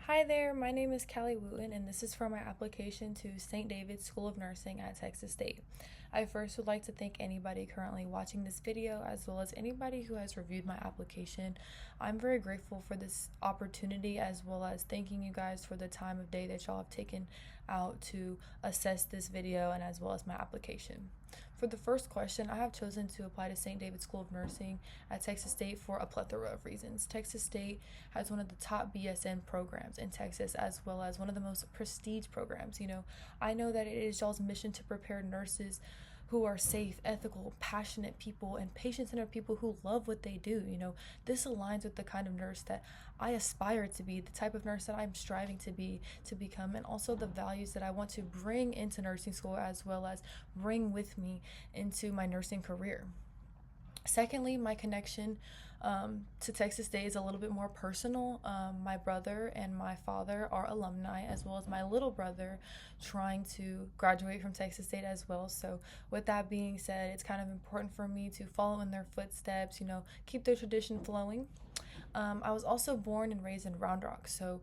Hi there, my name is Kalli Wootton, and this is for my application to St.Davids School of Nursing at Texas State. I first would like to thank anybody currently watching this video, as well as anybody who has reviewed my application. I'm very grateful for this opportunity, as well as thanking you guys for the time of day that y'all have taken out to assess this video and as well as my application. For the first question, I have chosen to apply to St. Davids School of Nursing at Texas State for a plethora of reasons. Texas State has one of the top BSN programs in Texas, as well as one of the most prestige programs. I know that it is y'all's mission to prepare nurses who are safe, ethical, passionate people, and patient-centered people who love what they do. This aligns with the kind of nurse that I aspire to be, the type of nurse that I'm striving to become, and also the values that I want to bring into nursing school, as well as bring with me into my nursing career. Secondly, my connection to Texas State is a little bit more personal. My brother and my father are alumni, as well as my little brother trying to graduate from Texas State as well. So with that being said, it's kind of important for me to follow in their footsteps, keep their tradition flowing. I was also born and raised in Round Rock, so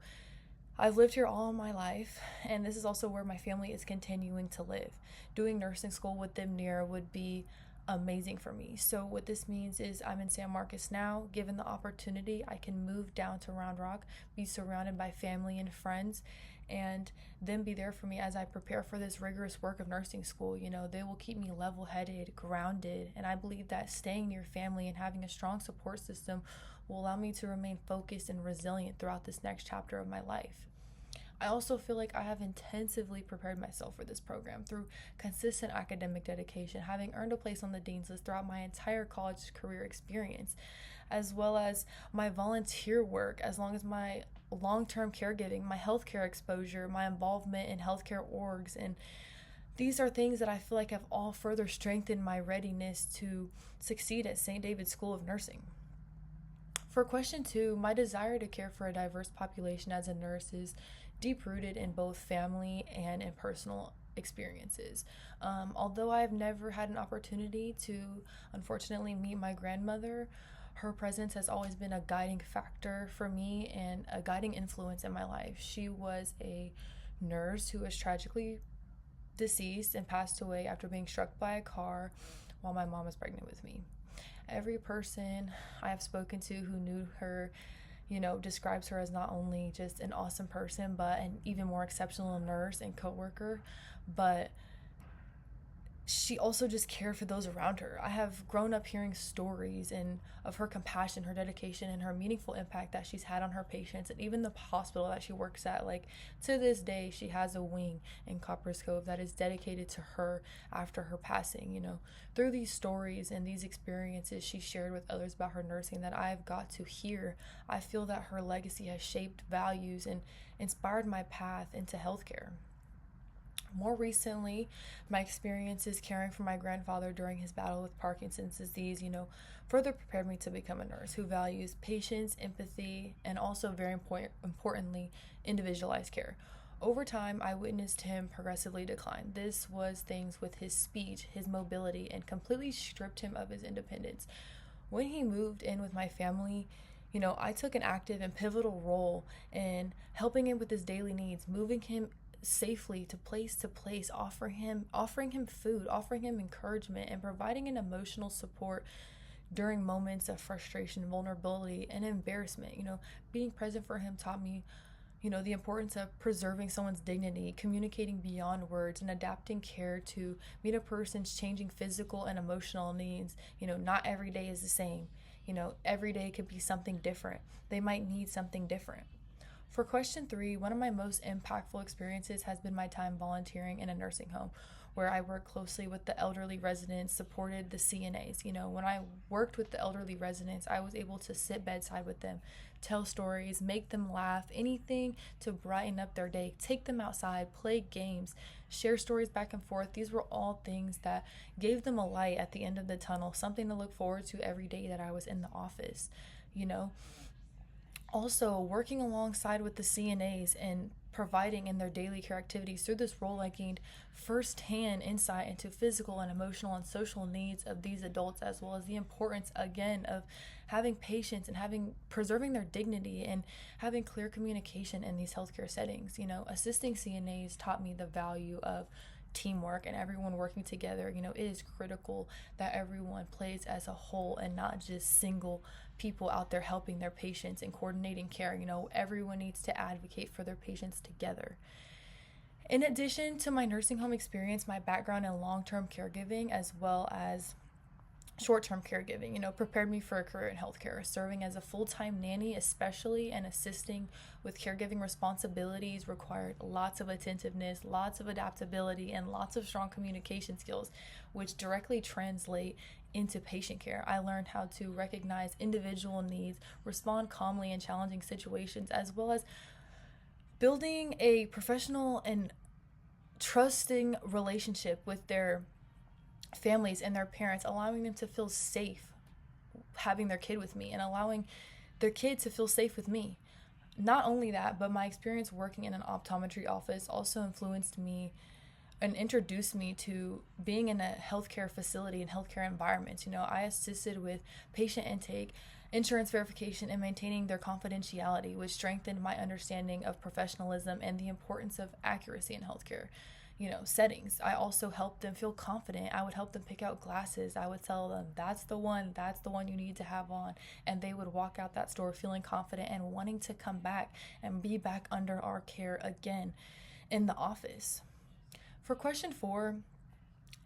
I've lived here all my life, and this is also where my family is continuing to live. Doing nursing school with them near would be amazing for me. So what this means is I'm in San Marcos now. Given the opportunity, I can move down to Round Rock, be surrounded by family and friends, and then be there for me as I prepare for this rigorous work of nursing school. They will keep me level-headed, grounded, and I believe that staying near family and having a strong support system will allow me to remain focused and resilient throughout this next chapter of my life. I also feel like I have intensively prepared myself for this program through consistent academic dedication, having earned a place on the Dean's List throughout my entire college career experience, as well as my volunteer work, as long as my long-term caregiving, my healthcare exposure, my involvement in healthcare orgs, and these are things that I feel like have all further strengthened my readiness to succeed at St. David's School of Nursing. For question 2, my desire to care for a diverse population as a nurse is deep-rooted in both family and in personal experiences. Although I've never had an opportunity to, unfortunately, meet my grandmother, her presence has always been a guiding factor for me and a guiding influence in my life. She was a nurse who was tragically deceased and passed away after being struck by a car while my mom was pregnant with me. Every person I have spoken to who knew her, describes her as not only just an awesome person, but an even more exceptional nurse and coworker, but she also just cared for those around her. I have grown up hearing stories of her compassion, her dedication, and her meaningful impact that she's had on her patients, and even the hospital that she works at. To this day, she has a wing in Copper's Cove that is dedicated to her after her passing. Through these stories and these experiences she shared with others about her nursing that I've got to hear, I feel that her legacy has shaped values and inspired my path into healthcare. More recently, my experiences caring for my grandfather during his battle with Parkinson's disease, further prepared me to become a nurse who values patience, empathy, and also, very importantly, individualized care. Over time, I witnessed him progressively decline. This was things with his speech, his mobility, and completely stripped him of his independence. When he moved in with my family, I took an active and pivotal role in helping him with his daily needs, moving him safely to place, offering him food, offering him encouragement, and providing an emotional support during moments of frustration, vulnerability, and embarrassment. Being present for him taught me the importance of preserving someone's dignity, communicating beyond words, and adapting care to meet a person's changing physical and emotional needs. Not every day is the same. Every day could be something different. They might need something different. For question 3, one of my most impactful experiences has been my time volunteering in a nursing home, where I worked closely with the elderly residents, supported the CNAs. When I worked with the elderly residents, I was able to sit bedside with them, tell stories, make them laugh, anything to brighten up their day, take them outside, play games, share stories back and forth. These were all things that gave them a light at the end of the tunnel, something to look forward to every day that I was in the office. Also, working alongside with the CNAs and providing in their daily care activities. Through this role, I gained firsthand insight into physical and emotional and social needs of these adults, as well as the importance, again, of having patience and preserving their dignity and having clear communication in these healthcare settings. Assisting CNAs taught me the value of teamwork and everyone working together. It is critical that everyone plays as a whole and not just single people out there helping their patients and coordinating care. Everyone needs to advocate for their patients together. In addition to my nursing home experience, my background in long-term caregiving as well as short-term caregiving, prepared me for a career in healthcare. Serving as a full-time nanny, especially, and assisting with caregiving responsibilities required lots of attentiveness, lots of adaptability, and lots of strong communication skills, which directly translate into patient care. I learned how to recognize individual needs, respond calmly in challenging situations, as well as building a professional and trusting relationship with their families and their parents, allowing them to feel safe having their kid with me and allowing their kid to feel safe with me. Not only that, but my experience working in an optometry office also influenced me and introduced me to being in a healthcare facility and healthcare environments. I assisted with patient intake, insurance verification, and maintaining their confidentiality, which strengthened my understanding of professionalism and the importance of accuracy in healthcare settings. I also helped them feel confident. I would help them pick out glasses. I would tell them, that's the one you need to have on. And they would walk out that store feeling confident and wanting to come back and be back under our care again in the office. For question 4,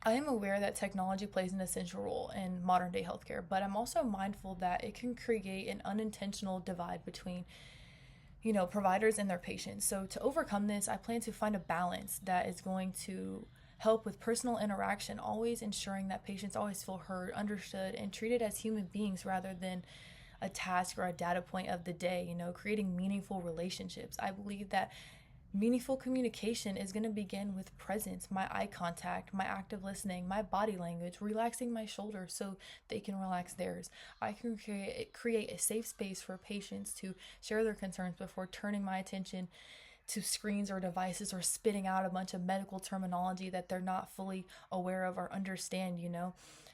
I am aware that technology plays an essential role in modern day healthcare, but I'm also mindful that it can create an unintentional divide between providers and their patients. So to overcome this, I plan to find a balance that is going to help with personal interaction, always ensuring that patients always feel heard, understood, and treated as human beings rather than a task or a data point of the day, creating meaningful relationships. I believe that meaningful communication is going to begin with presence, my eye contact, my active listening, my body language, relaxing my shoulders so they can relax theirs. I can create a safe space for patients to share their concerns before turning my attention to screens or devices or spitting out a bunch of medical terminology that they're not fully aware of or understand.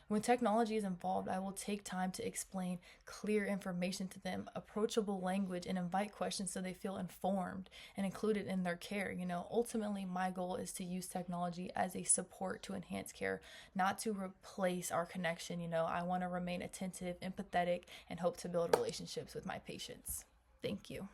When technology is involved, I will take time to explain clear information to them, approachable language, and invite questions so they feel informed and included in their care. Ultimately, my goal is to use technology as a support to enhance care, not to replace our connection. I want to remain attentive, empathetic, and hope to build relationships with my patients. Thank you.